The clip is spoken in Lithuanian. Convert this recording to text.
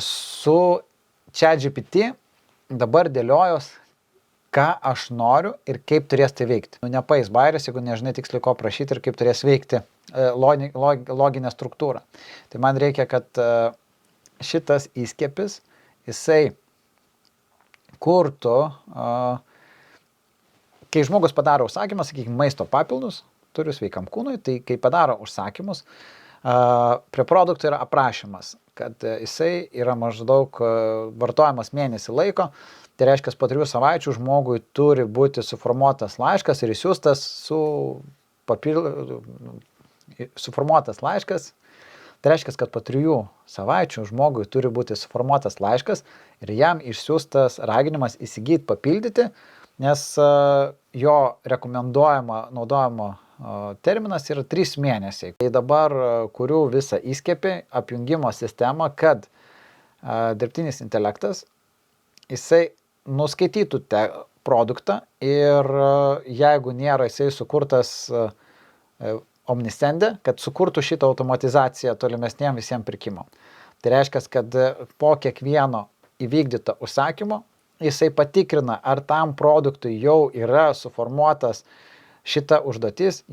su ChatGPT dabar dėliojos, ką aš noriu ir kaip turės tai veikti. Nepais bairis, jeigu nežinai tiksliai ko prašyti ir kaip turės veikti loginė struktūra. Tai man reikia, kad šitas įskiepis, jisai kurtų, kai žmogus padaro užsakymą, sakykime, maisto papildus, turiu sveikam kūnui, tai kai padaro užsakymus, prie produkto yra aprašymas, kad jisai yra maždaug vartojamas mėnesį laiko, tai reiškia, po 3 savaičių žmogui turi būti suformuotas laiškas ir išsiųstas suformuotas laiškas. Tai reiškia, kad po 3 savaičių žmogui turi būti suformuotas laiškas ir jam išsiųstas raginimas įsigyti, papildyti, nes jo rekomenduojama naudojimo terminas yra 3 mėnesiai. Tai dabar kuriu visą įskiepį, apjungimo sistemą, kad dirbtinis intelektas, jisai nuskaitytų produktą ir jeigu nėra jisai sukurtas omnisende, kad sukurtų šitą automatizaciją tolimesniem visiems pirkimam. Tai reiškia, kad po kiekvieno įvykdyto užsakymo jisai patikrina, ar tam produktui jau yra suformuotas šita užduotis.